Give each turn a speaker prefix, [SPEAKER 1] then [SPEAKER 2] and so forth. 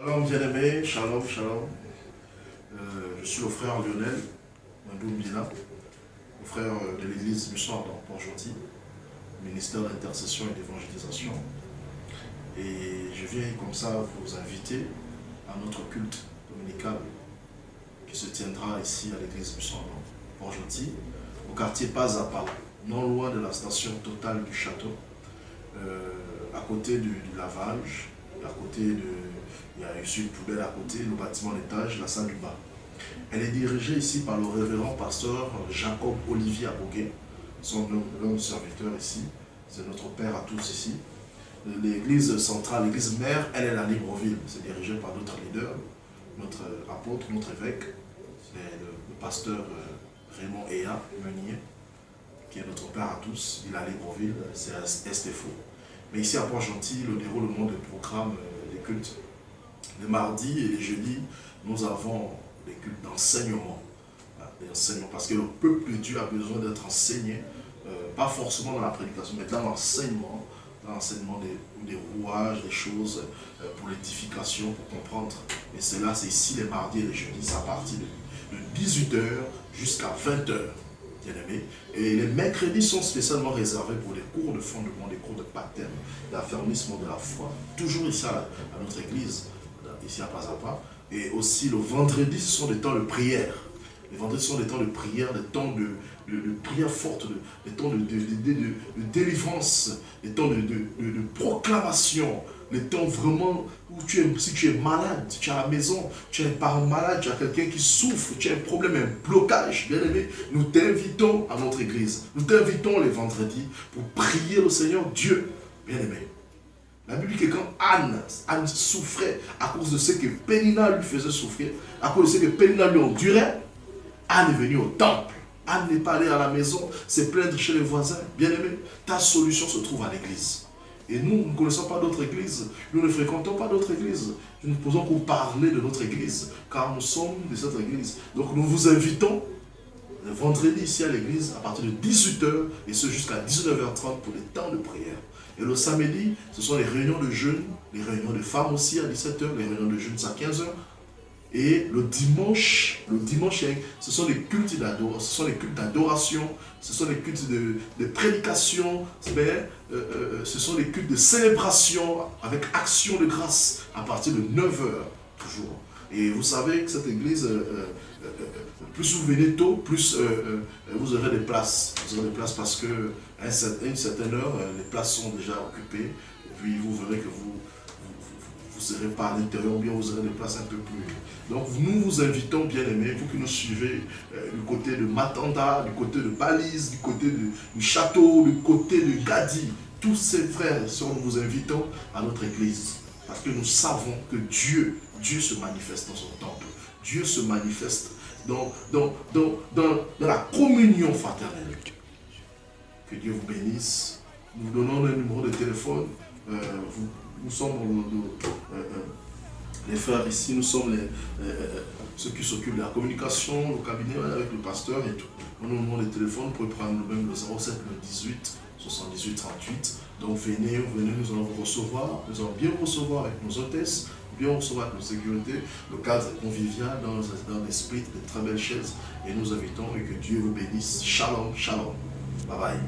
[SPEAKER 1] Shalom bien-aimé, shalom, shalom. Je suis le frère Lionel Mandoumbila, le frère de l'église Musard dans Port-Gentil, ministère d'intercession et d'évangélisation. Et je viens comme ça vous inviter à notre culte dominical qui se tiendra ici à l'église Musard dans Port-Gentil, au quartier Pas à Pas, non loin de la station Total du Château, à côté du lavage, à côté de... Il y a une poubelle à côté, le bâtiment d'étage, la salle du bas. Elle est dirigée ici par le révérend pasteur Jacob Olivier Aboguet, son homme serviteur ici. C'est notre père à tous ici. L'église centrale, l'église mère, elle est à Libreville. C'est dirigé par notre leader, notre apôtre, notre évêque. C'est le pasteur Raymond Ea Meunier, qui est notre père à tous. Il est à Libreville, c'est à Estefo. Mais ici à Port-Gentil, le déroulement du programme des cultes. Les mardis et les jeudis, nous avons des cultes d'enseignement. Parce que le peuple de Dieu a besoin d'être enseigné, pas forcément dans la prédication, mais dans l'enseignement des rouages, des choses pour l'édification, pour comprendre. Et cela, c'est ici les mardis et les jeudis, c'est à partir de 18 h jusqu'à 20 h. Bien-aimés. Et les mercredis sont spécialement réservés pour les cours de fondement, des cours de baptême, d'affermissement de la foi, toujours ici à notre église, ici à Pas à Pas. Et aussi le vendredi, ce sont des temps de prière. Les vendredis sont des temps de prière, des temps de prière forte, des temps de délivrance, des temps de proclamation, les temps vraiment où si tu es malade, tu es à la maison, tu es un parent malade, tu as quelqu'un qui souffre, tu as un problème, un blocage, bien aimé, nous t'invitons à notre église. Nous t'invitons les vendredis pour prier le Seigneur Dieu, bien aimé. La Bible dit que quand Anne souffrait à cause de ce que Pénina lui faisait souffrir, à cause de ce que Pénina lui endurait, Anne est venue au temple. Anne n'est pas allée à la maison, se plaindre chez les voisins. Bien aimé, ta solution se trouve à l'église. Et nous ne connaissons pas d'autres églises, nous ne fréquentons pas d'autres églises. Nous ne pouvons que parler de notre église, car nous sommes de cette église. Donc nous vous invitons le vendredi ici à l'église à partir de 18 h et ce jusqu'à 19 h 30 pour les temps de prière. Et le samedi, ce sont les réunions de jeunes, les réunions de femmes aussi à 17 h, les réunions de jeunes à 15 h. Et le dimanche, ce sont les cultes d'adoration, ce sont les cultes de prédication, ce sont les cultes de célébration avec action de grâce à partir de 9 h toujours. Et vous savez que cette église, plus vous venez tôt, plus vous aurez des places. Vous aurez des places parce qu'à une certaine heure, les places sont déjà occupées. Et puis vous verrez que vous serez pas à l'intérieur, ou bien vous aurez des places un peu plus. Donc nous vous invitons, bien aimés, vous qui nous suivez du côté de Matanda, du côté de Balise, du côté du Château, du côté de Gadi, tous ces frères et sœurs, nous vous invitons à notre église. Parce que nous savons que Dieu se manifeste dans son temple. Dieu se manifeste dans la communion fraternelle. Que Dieu vous bénisse. Nous donnons le numéro de téléphone. Nous sommes les frères ici, nous sommes ceux qui s'occupent de la communication, le cabinet avec le pasteur et tout. Nous avons le numéro de téléphone, vous pouvez prendre le même, le 07, le 18, 78, 38. Donc venez, nous allons vous recevoir, nous allons bien vous recevoir avec nos hôtesses, bien vous recevoir avec nos sécurités. Le cadre est convivial dans l'esprit, de très belles chaises. Et nous invitons et que Dieu vous bénisse. Shalom, shalom. Bye bye.